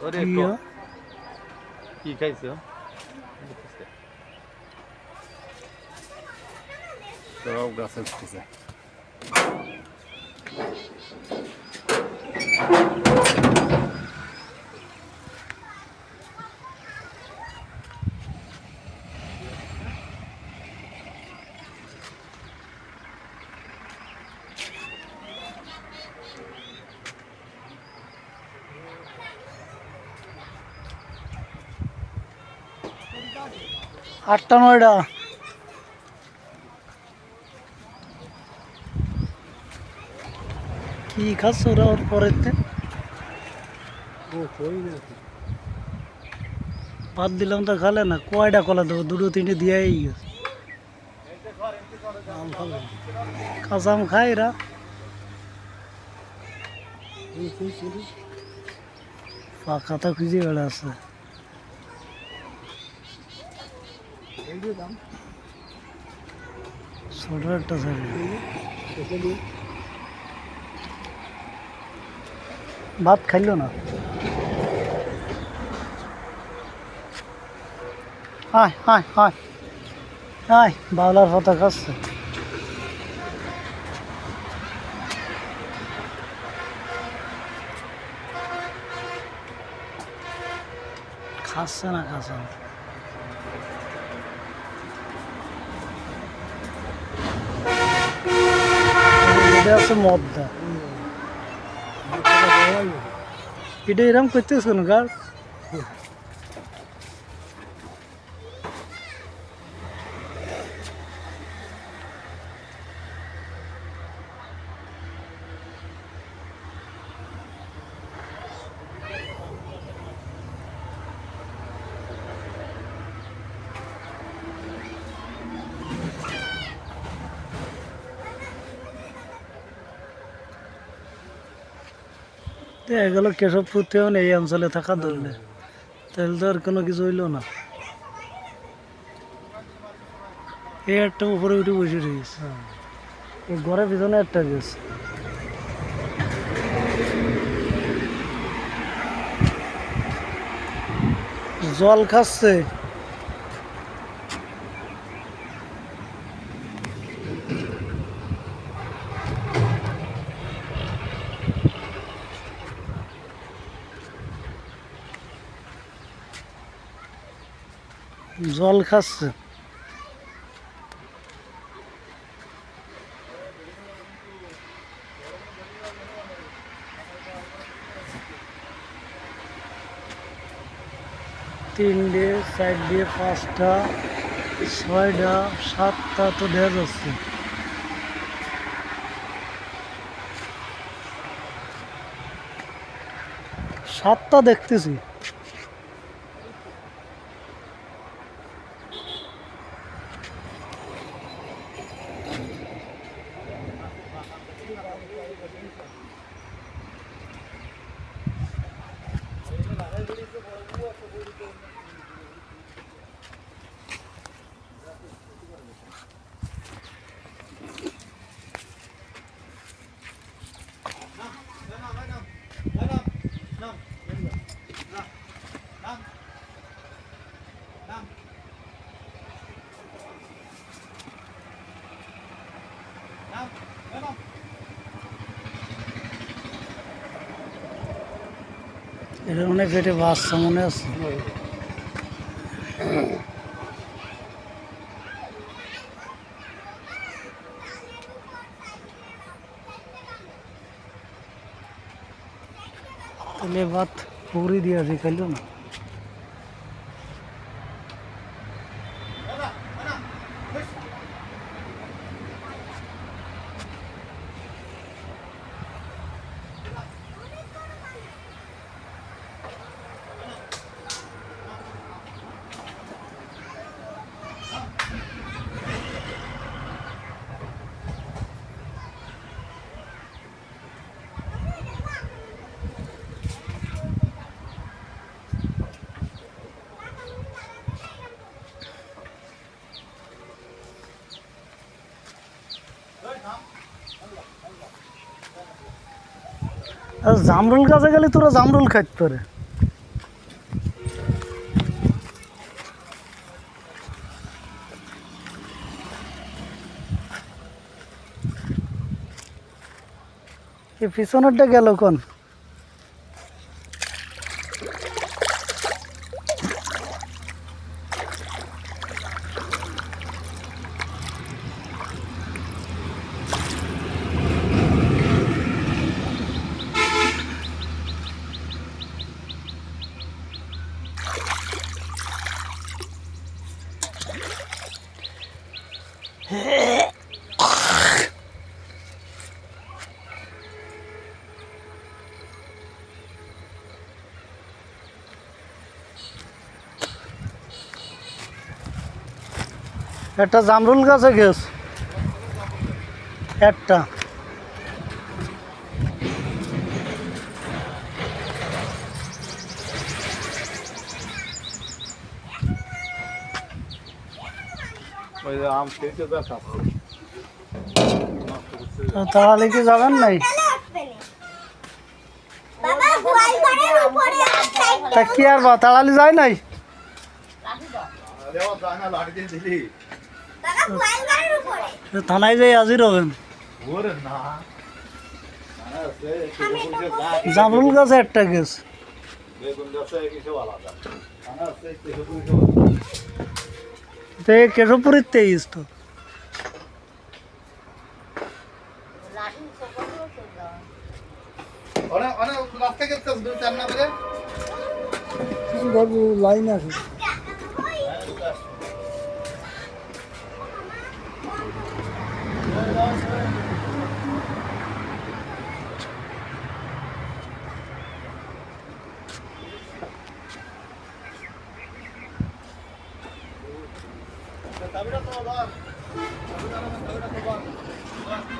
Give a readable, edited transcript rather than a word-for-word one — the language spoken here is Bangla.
ওরে কি খাইছো? সব গাছে উঠতেছে। আটটা নয়টা কি খাচ্ছ ওরা ওর পরেতে বাদ দিলাম তো খালে না কয়টা কলা দেবো দুটো তিনটে দিয়েই গেছে কাঁচা আম খায় এরা পাকাটা খুঁজে বেড়াচ্ছে ছোট একটা সাইকেল ভাত খাইল না হায় হায় হায় হায় বাউলার পাতা খাচ্ছে খাচ্ছে না খাচ্ছে না এটা আছে মদ্দা এটা এরম করতেছ কেন গাছ এগুলো কেশবপুরতেও এই অঞ্চলে থাকা ধরলে তাহলে তো আর কোনো কিছু হইলো না এই একটা উপরে উঠে বসে রয়েছে এই ঘরের পিছনে একটা গেছে জল খাচ্ছে জল খাচ্ছে তিনটে চারটে পাঁচটা ছয়টা সাতটা তো দেখা যাচ্ছে সাতটা দেখতেছি এটা অনেক পেটে বাচ্চা মনে আছে তাহলে ভাত পুরি দিয়ে আছে খাইলো না আর জামরুল গাছে গেলে তোরা জামরুল খাইতে পারে এই পিছনেরটা গেল কোন? একটা জামরুল গাছে গেছ একটা। ওই যে আম খেয়েছে দেখা তাহলে কি যাবেন নাই? বাবা গোয়াল ঘরের উপরে আছে। তা কি আর বা তাড়ালি যায় নাই? লাঠি দিয়ে দিলি বাবা গোয়াল ঘরের উপরে। থানায় যাই হাজির হবেন। ওরে না জামরুল গাছে একটা গেছ। বেগুন গাছে কিছু আলাদা কেশবপুরের 23 তো। অনেক অনেক রাস্তা গেছে দুই চার না করে লাইন আছে।